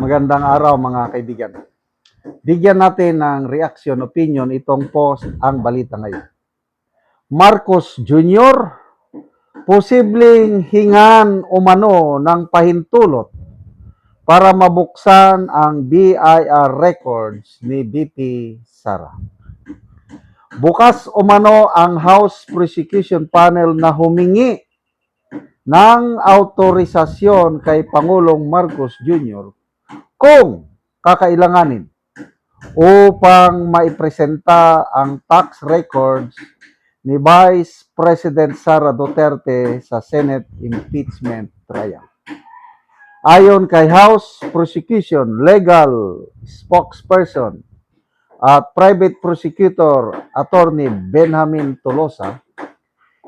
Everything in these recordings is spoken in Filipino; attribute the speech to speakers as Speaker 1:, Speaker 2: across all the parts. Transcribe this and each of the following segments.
Speaker 1: Magandang araw mga kaibigan. Bigyan natin ng reaction, opinion itong post ang balita ngayon. Marcos Jr. posibleng hingan umano ng pahintulot para mabuksan ang BIR records ni BP Sara. Bukas umano ang House Prosecution Panel na humingi ng autorisasyon kay Pangulong Marcos Jr. kung kakailanganin upang maipresenta ang tax records ni Vice President Sara Duterte sa Senate impeachment trial. Ayon kay House Prosecution Legal Spokesperson at Private Prosecutor Attorney Benjamin Tolosa,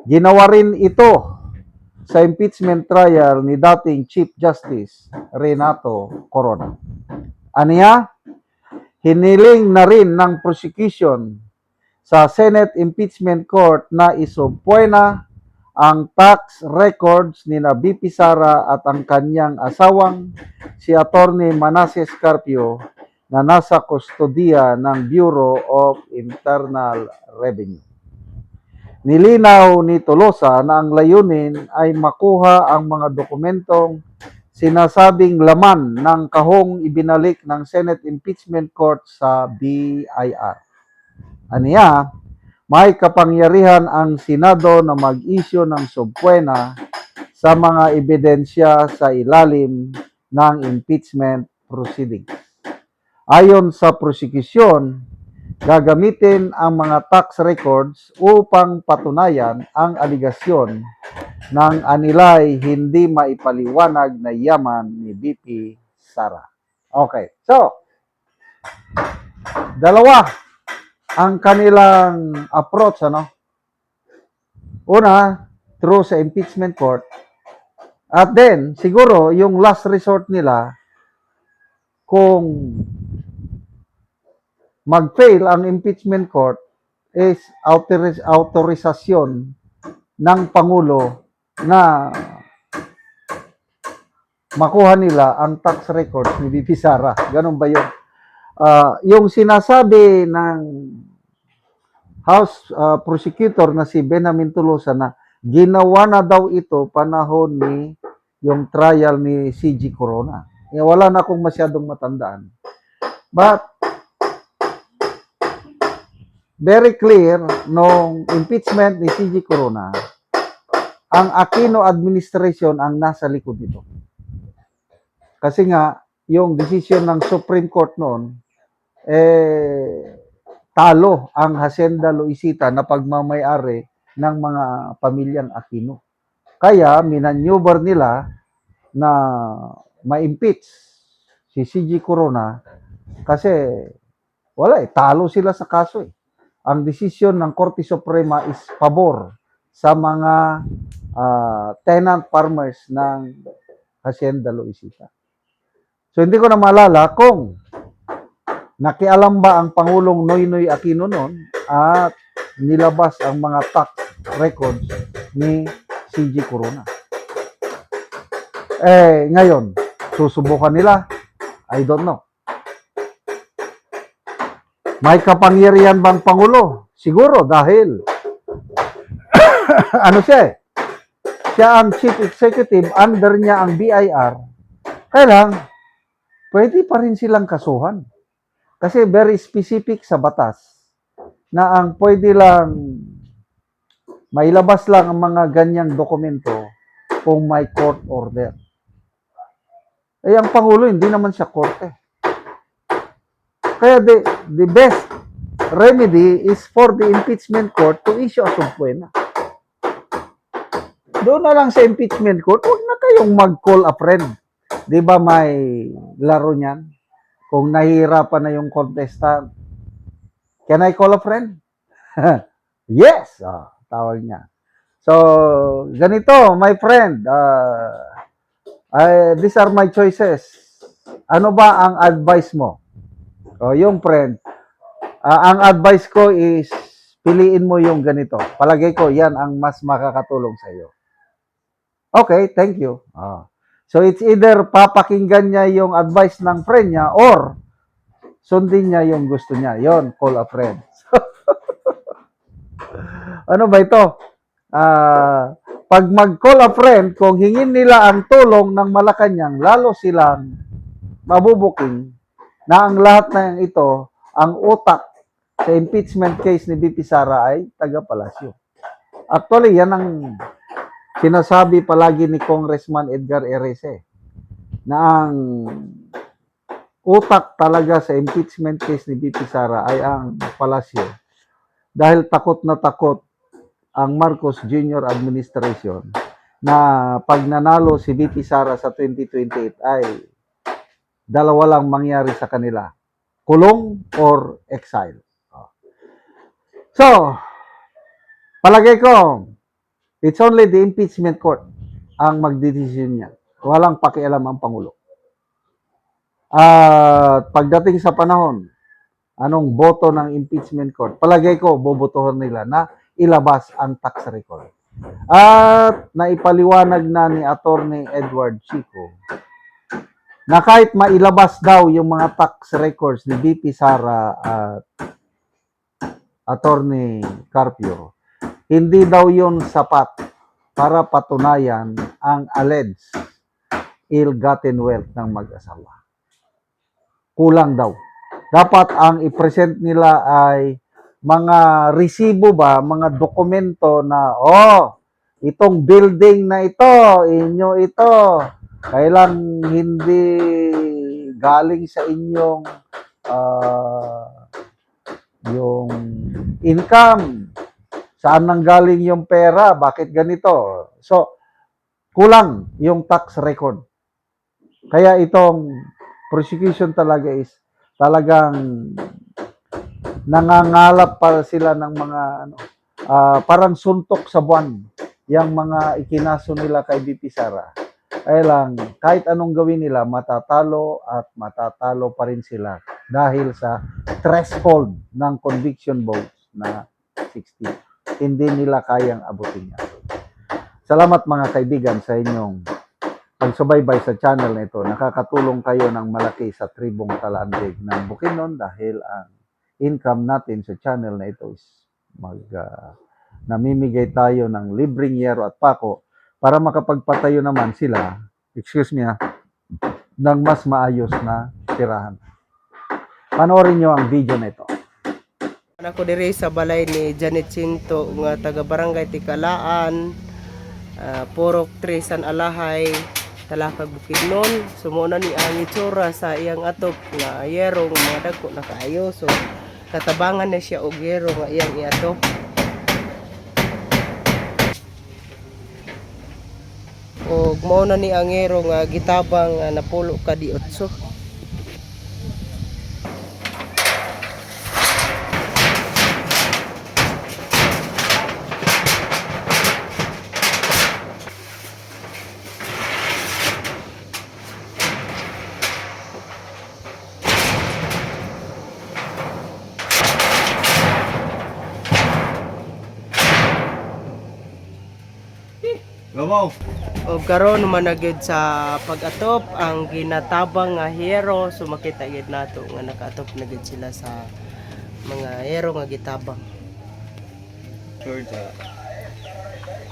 Speaker 1: ginawa rin ito sa impeachment trial ni dating Chief Justice Renato Corona. Aniya, hiniling na rin ng prosecution sa Senate Impeachment Court na isubpoena ang tax records ni na BP Sara at ang kanyang asawang si Attorney Manasseh Carpio na nasa kustodiya ng Bureau of Internal Revenue. Nilinaw ni Tolosa na ang layunin ay makuha ang mga dokumentong sinasabing laman ng kahong ibinalik ng Senate Impeachment Court sa BIR. Aniya, may kapangyarihan ang Senado na mag-issue ng subpoena sa mga ebidensya sa ilalim ng impeachment proceedings. Ayon sa prosecution, gagamitin ang mga tax records upang patunayan ang aligasyon ng anilay hindi maipaliwanag na yaman ni BP Sara. Okay, so, dalawa ang kanilang approach, ano? Una, through sa impeachment court. At then, siguro, yung last resort nila, kung mag-fail ang impeachment court, is autorisasyon ng Pangulo na makuha nila ang tax records ni BP Sara. Ganun ba yun? Yung sinasabi ng House Prosecutor na si Benjamin Tolosa na ginawa na daw ito panahon ni yung trial ni CG Corona. Wala na akong masyadong matandaan. But, very clear, nung impeachment ni CG Corona, ang Aquino administration ang nasa likod nito. Kasi nga, yung decision ng Supreme Court noon, talo ang Hacienda Luisita na pagmamayari ng mga pamilyang Aquino. Kaya, minaneuver nila na ma-impeach si CG Corona kasi wala talo sila sa kaso eh. Ang desisyon ng Korte Suprema is pabor sa mga tenant farmers ng Hacienda Luisita. So, hindi ko na maalala kung nakialam ba ang Pangulong Noynoy Aquino noon at nilabas ang mga tax records ni CG Corona. Ngayon, susubukan nila? I don't know. May kapangyarihan bang Pangulo? Siguro dahil ano siya eh? Siya ang Chief Executive, under niya ang BIR. Kaya lang, pwede pa rin silang kasuhan. Kasi very specific sa batas na ang pwede lang mailabas lang ang mga ganyang dokumento kung may court order. Ang Pangulo, hindi naman siya korte. Kaya the best remedy is for the impeachment court to issue a subpoena. Doon na lang sa impeachment court, huwag na kayong mag-call a friend. Di ba may laro niyan? Kung nahihirapan na yung contestant, can I call a friend? Yes! Tawag niya. So, ganito, my friend, these are my choices. Ano ba ang advice mo? Yung friend, ang advice ko is, piliin mo yung ganito. Palagay ko, yan ang mas makakatulong sa iyo. Okay, thank you. So it's either papakinggan niya yung advice ng friend niya or sundin niya yung gusto niya. Yon, call a friend. Ano ba ito? Pag mag-call a friend, kung hingin nila ang tulong ng Malacanang, lalo silang mabubuking na ang lahat ng ito, ang utak sa impeachment case ni BP Sara ay taga-Palasyo. Actually, yan ang sinasabi palagi ni Congressman Edgar Erese na ang utak talaga sa impeachment case ni BP Sara ay ang Palasyo. Dahil takot na takot ang Marcos Jr. administration na pag nanalo si BP Sara sa 2028 ay dalawa lang mangyari sa kanila, kulong or exile. So, palagay ko, it's only the impeachment court ang magdidesisyon niya. Walang pakialam ang Pangulo. At pagdating sa panahon, anong boto ng impeachment court, palagay ko, bobotohan nila na ilabas ang tax record. At naipaliwanag na ni Attorney Edward Chico na kahit mailabas daw yung mga tax records ni BP Sara at Attorney Carpio, hindi daw yun sapat para patunayan ang alleged ill-gotten wealth ng mag-asawa. Kulang daw. Dapat ang i-present nila ay mga resibo ba, mga dokumento na, itong building na ito, inyo ito, kailang hindi galing sa inyong yung income, saan nanggaling yung pera, bakit ganito. So, kulang yung tax record. Kaya itong prosecution talaga is talagang nangangalap para sila ng mga parang suntok sa buwan yung mga ikinaso nila kay BP Sara. Kaya lang, kahit anong gawin nila, matatalo at matatalo pa rin sila dahil sa threshold ng conviction votes na 60. Hindi nila kayang abutin yan. Salamat mga kaibigan sa inyong pagsubaybay sa channel na ito. Nakakatulong kayo ng malaki sa tribong Talandig ng Bukidnon dahil ang income natin sa channel na ito is namimigay tayo ng libreng yero at pako para makapagpatayo naman sila, ng mas maayos na tirahan. Panoorin nyo ang video na ito.
Speaker 2: Ako diri sa balay ni Janet Cinto nga taga Barangay Tikalaan, Purok 3 San Alahay, Talakag Bukidnon. Sumuna ni ang itsura sa iyang atop nga yero nga mga dagko na kaayo. So katabangan na siya og yero nga iyang iatop. O mao na ni ang yero nga gitabang napulo ka di 8.
Speaker 3: Gabaw.
Speaker 2: O karon managid sa pag-atop ang ginatabang nga hero, so makita gid nato nga nakaatop na gid sila sa mga hero nga gitabang.
Speaker 3: Sure sa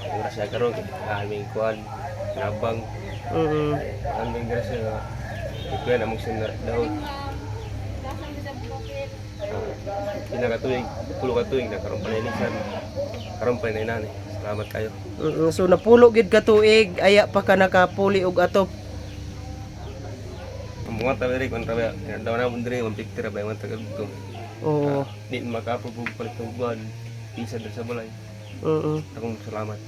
Speaker 3: oras na karon aming kuan nabang aming grasya nga ikuan among sinna daw. Pinakatuig, pulo ka tuig na karon paninisan. Karon pa inani. Salamat kayo.
Speaker 2: So napulo gid ka tuig, aya pa ka nakapuli og atop.
Speaker 3: Ang mga tawiri kon trabe, daw na mundre 150 ra ba man tagad to.
Speaker 2: Oo.
Speaker 3: Di makapubug palit ng buwan. Isa sa balay. Akong salamat.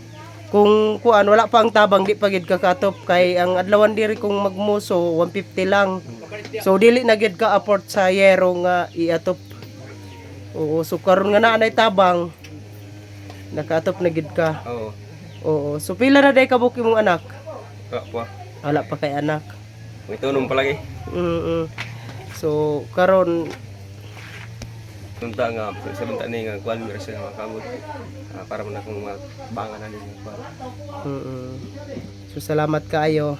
Speaker 2: Kung kuan wala pa ang tabang di pa gid ka katop kay ang adlawan diri kung magmuso 150 lang. So dili na gid ka afford sa yero nga iatop. Oo, so karon nga naanay tabang nakaatop na gid ka.
Speaker 3: Oo.
Speaker 2: Oo. So pila na day kabuk imong anak?
Speaker 3: Pa.
Speaker 2: Wala pa kay anak.
Speaker 3: Ito nung palagi.
Speaker 2: So karon
Speaker 3: Tunta nga sa banta ni nga kuan mi sa mga kamot. Para man akong bangan ani.
Speaker 2: So salamat kaayo.